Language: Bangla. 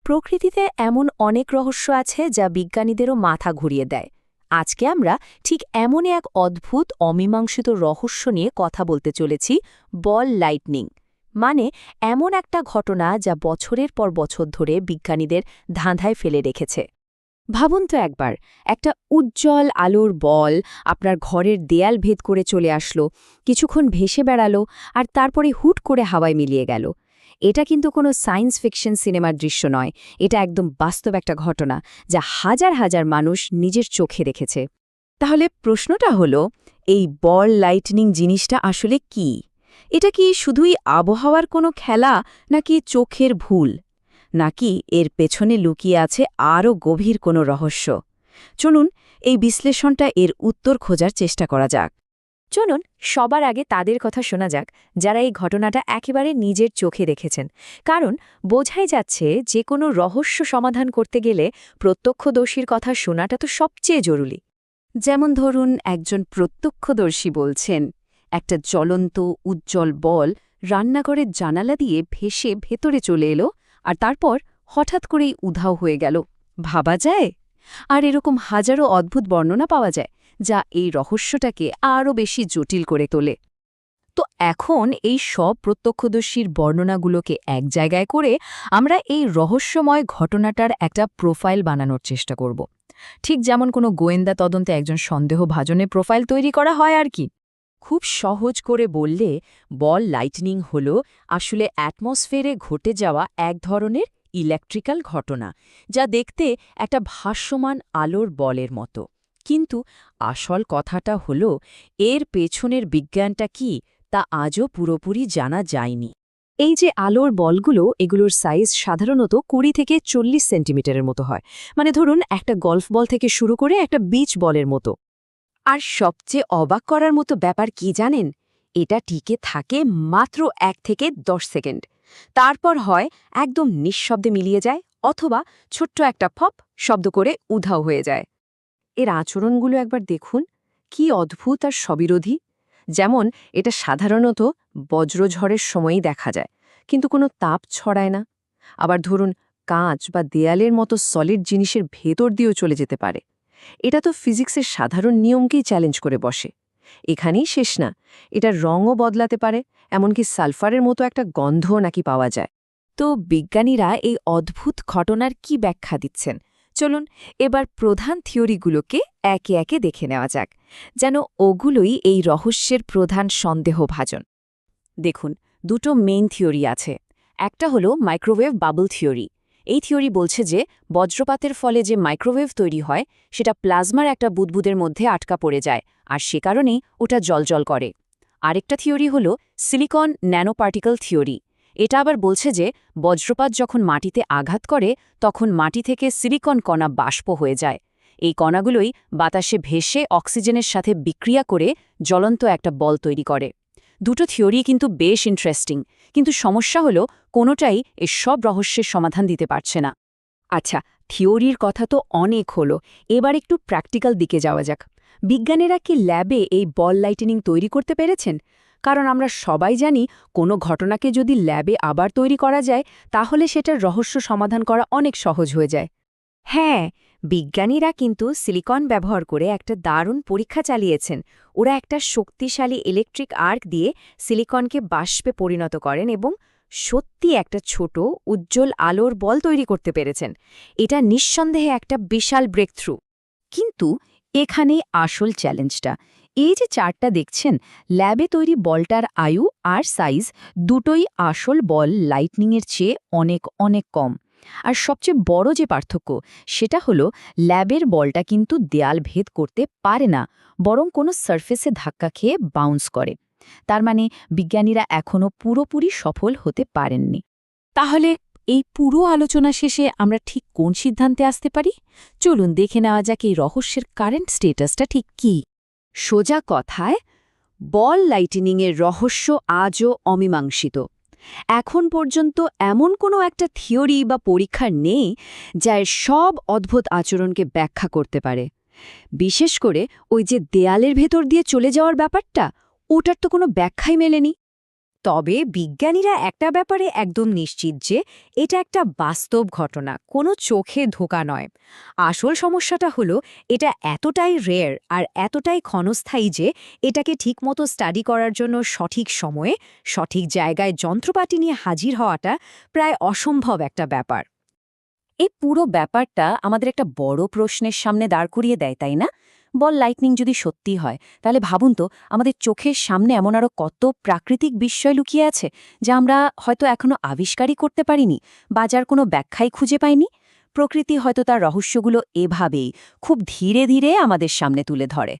প্রকৃতিতে এমন অনেক রহস্য আছে যা বিজ্ঞানীদেরও মাথা ঘুরিয়ে দেয়। আজকে আমরা ঠিক এমনই এক অদ্ভুত অমীমাংসিত রহস্য নিয়ে কথা বলতে চলেছি, বল লাইটনিং। মানে এমন একটা ঘটনা যা বছরের পর বছর ধরে বিজ্ঞানীদের ধাঁধায় ফেলে রেখেছে। ভাবুন তো একবার, একটা উজ্জ্বল আলোর বল আপনার ঘরের দেয়াল ভেদ করে চলে আসলো, কিছুক্ষণ ভেসে বেড়ালো, আর তারপরে হুট করে হাওয়ায় মিলিয়ে গেল। এটা কিন্তু কোনো সায়েন্স ফিকশন সিনেমার দৃশ্য নয়, এটা একদম বাস্তব একটা ঘটনা যা হাজার হাজার মানুষ নিজের চোখে দেখেছে। তাহলে প্রশ্নটা হলো, এই বল লাইটনিং জিনিসটা আসলে কি? এটা কি শুধুই আবহাওয়ার কোনো খেলা, নাকি চোখের ভুল, নাকি এর পেছনে লুকিয়ে আছে আরও গভীর কোনো রহস্য? চলুন এই বিশ্লেষণটা এর উত্তর খোঁজার চেষ্টা করা যাক। চলুন সবার আগে তাদের কথা শোনা যাক যারা এই ঘটনাটা একেবারে নিজের চোখে দেখেছেন। কারণ বোঝাই যাচ্ছে যে কোনো রহস্য সমাধান করতে গেলে প্রত্যক্ষদর্শীর কথা শোনাটা তো সবচেয়ে জরুরি। যেমন ধরুন, একজন প্রত্যক্ষদর্শী বলছেন, একটা জ্বলন্ত উজ্জ্বল বল রান্নাঘরের জানালা দিয়ে ভেসে ভেতরে চলে এলো, আর তারপর হঠাৎ করেই উধাও হয়ে গেল। ভাবা যায়? আর এরকম হাজারো অদ্ভুত বর্ণনা পাওয়া যায় যা এই রহস্যটাকে আরও বেশি জটিল করে তোলে। তো এখন এই সব প্রত্যক্ষদর্শীর বর্ণনাগুলোকে এক জায়গায় করে আমরা এই রহস্যময় ঘটনাটার একটা প্রোফাইল বানানোর চেষ্টা করব। ঠিক যেমন কোনো গোয়েন্দা তদন্তে একজন সন্দেহভাজনের প্রোফাইল তৈরি করা হয় আর কি। খুব সহজ করে বললে, বল লাইটনিং হল আসলে অ্যাটমসফিয়ারে ঘটে যাওয়া এক ধরনের ইলেকট্রিক্যাল ঘটনা, যা দেখতে একটা ভাসমান আলোর বলের মতো। কিন্তু আসল কথাটা হল, এর পেছনের বিজ্ঞানটা কি তা আজও পুরোপুরি জানা যায়নি। এই যে আলোর বলগুলো, এগুলোর সাইজ সাধারণত ২০ থেকে ৪০ সেন্টিমিটারের মতো হয়। মানে ধরুন, একটা গল্ফ বল থেকে শুরু করে একটা বিচ বলের মতো। আর সবচেয়ে অবাক করার মতো ব্যাপার কি জানেন? এটা টিকে থাকে মাত্র ১ থেকে ১০ সেকেন্ড। তারপর হয় একদম নিঃশব্দে মিলিয়ে যায়, অথবা ছোট্ট একটা ফপ শব্দ করে উধাও হয়ে যায়। এর আচরণগুলো একবার দেখুন, কি অদ্ভুত আর স্ববিরোধী। যেমন এটা সাধারণত বজ্রঝড়ের সময়ই দেখা যায়, কিন্তু কোনো তাপ ছড়ায় না। আবার ধরুন, কাঁচ বা দেয়ালের মতো সলিড জিনিসের ভেতর দিয়েও চলে যেতে পারে। এটা তো ফিজিক্সের সাধারণ নিয়মকেই চ্যালেঞ্জ করে বসে। এখানেই শেষ না, এটার রঙও বদলাতে পারে, এমনকি সালফারের মতো একটা গন্ধও নাকি পাওয়া যায়। তো বিজ্ঞানীরা এই অদ্ভুত ঘটনার কি ব্যাখ্যা দিচ্ছেন? চলুন এবার প্রধান থিওরিগুলোকে একে একে দেখে নেওয়া যাক, যেন ওগুলোই এই রহস্যের প্রধান সন্দেহভাজন। দেখুন, দুটো মেইন থিওরি আছে। একটা হলো মাইক্রোওয়েভ বাবল থিওরি। এই থিওরি বলছে যে বজ্রপাতের ফলে যে মাইক্রোওয়েভ তৈরি হয় সেটা প্লাজমার একটা বুদবুদের মধ্যে আটকা পড়ে যায়, আর সে কারণেই ওটা জ্বলজ্বল করে। আরেকটা থিওরি হলো সিলিকন ন্যানোপার্টিকল থিওরি। এটা আবার বলছে যে বজ্রপাত যখন মাটিতে আঘাত করে তখন মাটি থেকে সিলিকন কণা বাষ্প হয়ে যায়। এই কণাগুলোই বাতাসে ভেসে অক্সিজেনের সাথে বিক্রিয়া করে জ্বলন্ত একটা বল তৈরি করে। দুটো থিওরি কিন্তু বেশ ইন্টারেস্টিং, কিন্তু সমস্যা হলো কোনোটাই এর সব রহস্যের সমাধান দিতে পারছে না। আচ্ছা, থিওরির কথা তো অনেক হলো, এবার একটু প্র্যাকটিক্যাল দিকে যাওয়া যাক। বিজ্ঞানীরা কি ল্যাবে এই বল লাইটনিং তৈরি করতে পেরেছেন? কারণ আমরা সবাই জানি, কোনো ঘটনাকে যদি ল্যাবে আবার তৈরি করা যায় তাহলে সেটার রহস্য সমাধান করা অনেক সহজ হয়ে যায়। হ্যাঁ, বিজ্ঞানীরা কিন্তু সিলিকন ব্যবহার করে একটা দারুণ পরীক্ষা চালিয়েছেন। ওরা একটা শক্তিশালী ইলেকট্রিক আর্ক দিয়ে সিলিকনকে বাষ্পে পরিণত করেন এবং সত্যি একটা ছোট উজ্জ্বল আলোর বল তৈরি করতে পেরেছেন। এটা নিঃসন্দেহে একটা বিশাল ব্রেকথ্রু। কিন্তু এখানেই আসল চ্যালেঞ্জটা। এই যে চার্টটা দেখছেন, ল্যাবে তৈরি বলটার আয়ু আর সাইজ দুটোই আসল বল লাইটনিংয়ের চেয়ে অনেক অনেক কম। আর সবচেয়ে বড় যে পার্থক্য, সেটা হলো ল্যাবের বলটা কিন্তু দেয়াল ভেদ করতে পারে না, বরং কোনো সারফেসে ধাক্কা খেয়ে বাউন্স করে। তার মানে বিজ্ঞানীরা এখনও পুরোপুরি সফল হতে পারেননি। তাহলে এই পুরো আলোচনা শেষে আমরা ঠিক কোন সিদ্ধান্তে আসতে পারি? চলুন দেখে নেওয়া যাক এই রহস্যের কারেন্ট স্টেটাসটা ঠিক কী। সোজা কথায়, বল লাইটনিংয়ের রহস্য আজও অমীমাংসিত। এখন পর্যন্ত এমন কোনো একটা থিওরি বা পরীক্ষা নেই যা এর সব অদ্ভুত আচরণকে ব্যাখ্যা করতে পারে। বিশেষ করে ওই যে দেয়ালের ভেতর দিয়ে চলে যাওয়ার ব্যাপারটা, ওটার তো কোনো ব্যাখ্যাই মেলেনি। তবে বিজ্ঞানীরা একটা ব্যাপারে একদম নিশ্চিত যে এটা একটা বাস্তব ঘটনা, কোনো চোখে ধোঁকা নয়। আসল সমস্যাটা হলো এটা এতটাই রেয়ার আর এতটাই ক্ষণস্থায়ী যে এটাকে ঠিকমতো স্টাডি করার জন্য সঠিক সময়ে সঠিক জায়গায় যন্ত্রপাতি নিয়ে হাজির হওয়াটা প্রায় অসম্ভব একটা ব্যাপার। এই পুরো ব্যাপারটা আমাদের একটা বড় প্রশ্নের সামনে দাঁড় করিয়ে দেয়, তাই না? বল লাইটনিং যদি সত্যি হয়, তাহলে ভাবুন তো আমাদের চোখের সামনে এমন আরও কত প্রাকৃতিক বিস্ময় লুকিয়ে আছে যা আমরা হয়তো এখনো আবিষ্কারই করতে পারিনি বা যার কোনো ব্যাখ্যাই খুঁজে পাইনি। প্রকৃতি হয়তো তার রহস্যগুলো এভাবেই খুব ধীরে ধীরে আমাদের সামনে তুলে ধরে।